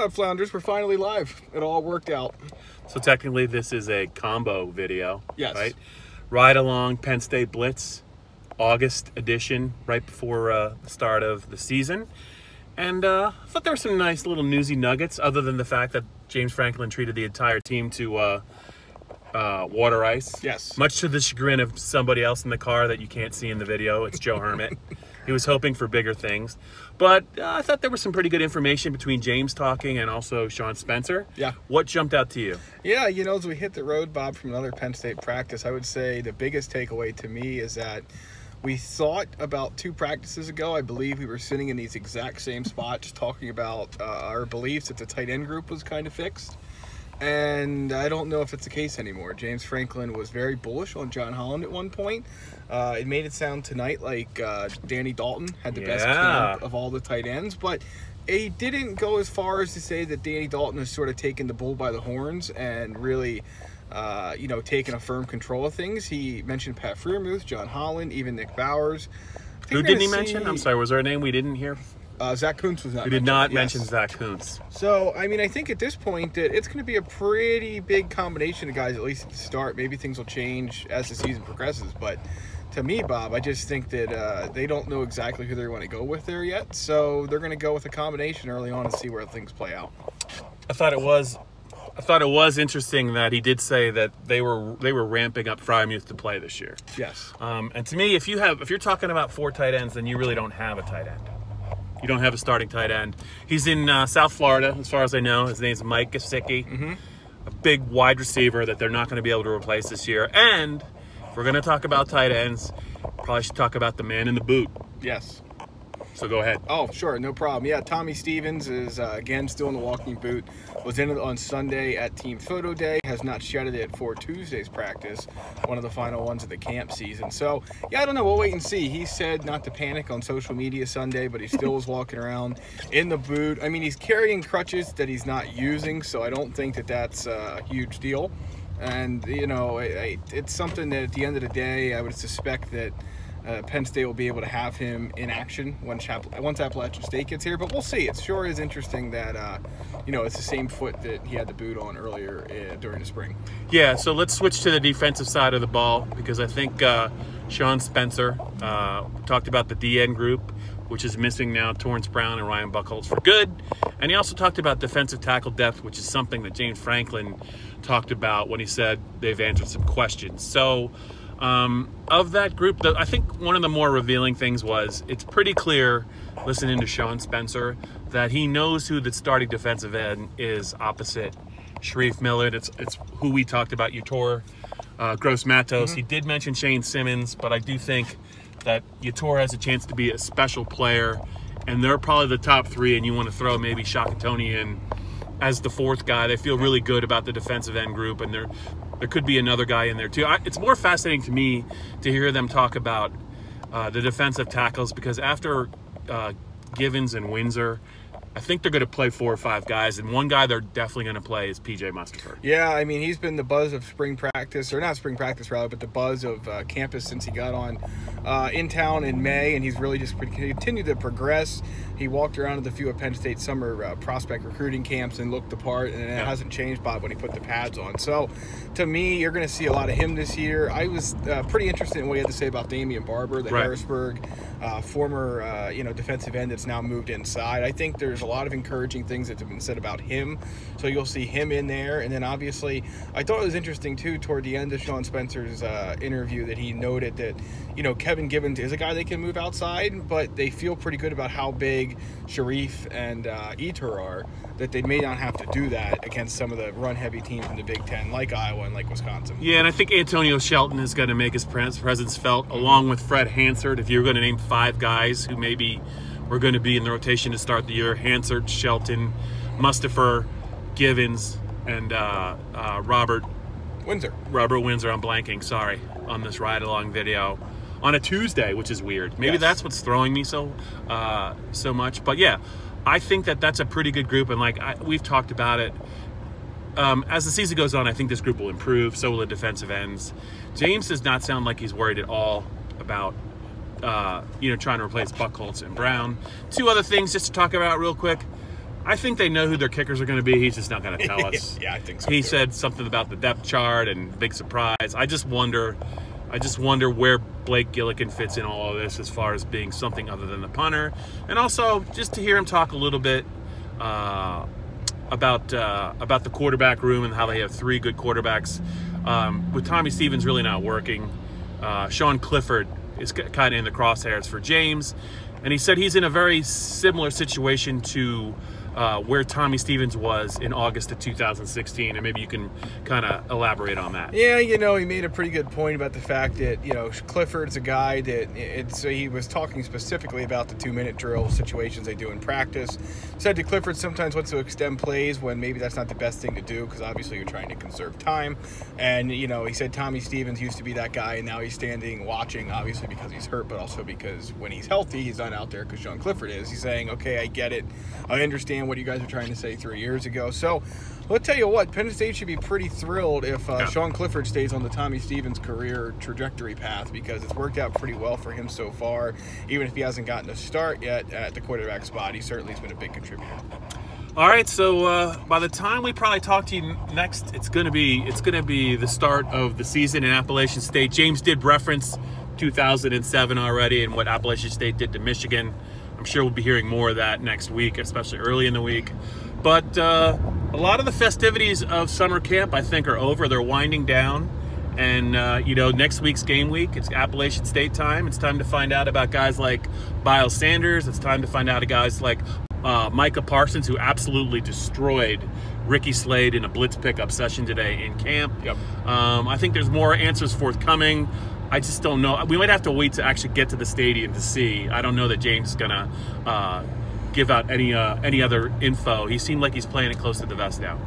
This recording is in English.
about Flounders? We're finally live. It all worked out. So technically this is a combo video, Yes. right? Ride along Penn State Blitz, August edition, right before the start of the season. And I thought there were some nice little newsy nuggets, other than the fact that James Franklin treated the entire team to water ice. Yes. Much to the chagrin of somebody else in the car that you can't see in the video. It's Joe Hermit. He was hoping for bigger things. But I thought there was some pretty good information between James talking and also Sean Spencer. Yeah. What jumped out to you? Yeah, you know, as we hit the road, Bob, from another Penn State practice, I would say the biggest takeaway to me is that we thought about 2 practices ago, I believe we were sitting in these exact same spots talking about our beliefs that the tight end group was kind of fixed. And I don't know if it's the case anymore. James Franklin was very bullish on John Holland at one point. It made it sound tonight like Danny Dalton had the best camp of all the tight ends, but he didn't go as far as to say that Danny Dalton has sort of taken the bull by the horns and really, you know, taken a firm control of things. He mentioned Pat Freiermuth, John Holland, even Nick Bowers. Who didn't he mention? I'm sorry, was there a name we didn't hear? Zach Kuntz was not. We did not mention Zach Kuntz. So, I mean, I think at this point that it's going to be a pretty big combination of guys, at least at the start. Maybe things will change as the season progresses. But to me, Bob, I just think that they don't know exactly who they want to go with there yet. So they're going to go with a combination early on and see where things play out. I thought it was interesting that he did say that they were ramping up Freiermuth to play this year. Yes. And to me, if you're talking about 4 tight ends, then you really don't have a tight end. You don't have a starting tight end. He's in South Florida, as far as I know. His name's Mike Gesicki, a big wide receiver that they're not going to be able to replace this year. And if we're going to talk about tight ends, probably should talk about the man in the boot. Yes. So go ahead. Oh, sure, no problem. Yeah, Tommy Stevens is, again, still in the walking boot. Was in it on Sunday at Team Photo Day. Has not shedded it for Tuesday's practice, one of the final ones of the camp season. So, yeah, I don't know. We'll wait and see. He said not to panic on social media Sunday, but he still was walking around in the boot. I mean, he's carrying crutches that he's not using, so I don't think that that's a huge deal. And, you know, it's something that at the end of the day, I would suspect that Penn State will be able to have him in action once Appalachian State gets here, but we'll see. It sure is interesting that, you know, it's the same foot that he had the boot on earlier during the spring. Yeah, so let's switch to the defensive side of the ball, because I think Sean Spencer talked about the DN group, which is missing now Torrance Brown and Ryan Buchholz for good. And he also talked about defensive tackle depth, which is something that James Franklin talked about when he said they've answered some questions. So of that group, I think one of the more revealing things was it's pretty clear, listening to Sean Spencer, that he knows who the starting defensive end is opposite Sharif Millard. It's who we talked about, Yetur Gross-Matos. He did mention Shane Simmons, but I do think that Yetur has a chance to be a special player, and they're probably the top 3, and you want to throw maybe Shakatoni in as the 4th guy. They feel really good about the defensive end group, and there could be another guy in there too. It's more fascinating to me to hear them talk about the defensive tackles, because after Givens and Windsor, I think they're going to play 4 or 5 guys, and one guy they're definitely going to play is P.J. Mustipher. Yeah, I mean, he's been the buzz of spring practice, or not spring practice, rather, but the buzz of campus since he got on in town in May, and he's really just continued to progress. He walked around at a few of Penn State summer prospect recruiting camps and looked the part, and it hasn't changed, Bob, when he put the pads on. So, to me, you're going to see a lot of him this year. I was pretty interested in what he had to say about Damian Barber, the Harrisburg former you know, defensive end that's now moved inside. I think there's a lot of encouraging things that have been said about him, so you'll see him in there. And then obviously I thought it was interesting too toward the end of Sean Spencer's interview that he noted that, you know, Kevin Givens is a guy they can move outside, but they feel pretty good about how big Sharif and Yetur are, that they may not have to do that against some of the run-heavy teams in the Big Ten, like Iowa and like Wisconsin. Yeah, and I think Antonio Shelton is going to make his presence felt, along with Fred Hansard. If you're going to name 5 guys who maybe were going to be in the rotation to start the year, Hansard, Shelton, Mustipher, Givens, and Robert Windsor. I'm blanking, sorry, on this ride-along video on a Tuesday, which is weird. Maybe that's what's throwing me so much. But yeah, I think that's a pretty good group, and we've talked about it. As the season goes on, I think this group will improve. So will the defensive ends. James does not sound like he's worried at all about trying to replace Buchholz and Brown. 2 other things just to talk about real quick. I think they know who their kickers are going to be. He's just not going to tell us. Yeah, I think so. He said something about the depth chart and big surprise. I just wonder where Blake Gillikin fits in all of this as far as being something other than the punter. And also just to hear him talk a little bit about the quarterback room and how they have 3 good quarterbacks. With Tommy Stevens really not working, Sean Clifford is kind of in the crosshairs for James. And he said he's in a very similar situation to where Tommy Stevens was in August of 2016, and maybe you can kind of elaborate on that. Yeah, he made a pretty good point about the fact that, Clifford's a guy that he was talking specifically about the 2-minute drill situations they do in practice. Said that Clifford sometimes wants to extend plays when maybe that's not the best thing to do because obviously you're trying to conserve time. And, he said Tommy Stevens used to be that guy, and now he's standing watching, obviously because he's hurt, but also because when he's healthy, he's not out there because Sean Clifford is. He's saying, okay, I get it. I understand what you guys are trying to say 3 years ago. So let's tell you what, Penn State should be pretty thrilled if Sean Clifford stays on the Tommy Stevens career trajectory path, because it's worked out pretty well for him so far. Even if he hasn't gotten a start yet at the quarterback spot, he certainly has been a big contributor. All right, so by the time we probably talk to you next, it's gonna be the start of the season in Appalachian State. James did reference 2007 already and what Appalachian State did to Michigan. I'm sure we'll be hearing more of that next week, especially early in the week. But a lot of the festivities of summer camp, I think, are over. They're winding down. And, next week's game week, it's Appalachian State time. It's time to find out about guys like Miles Sanders. It's time to find out about guys like Micah Parsons, who absolutely destroyed Ricky Slade in a blitz pickup session today in camp. Yep. I think there's more answers forthcoming. I just don't know. We might have to wait to actually get to the stadium to see. I don't know that James is gonna give out any other info. He seemed like he's playing it close to the vest now.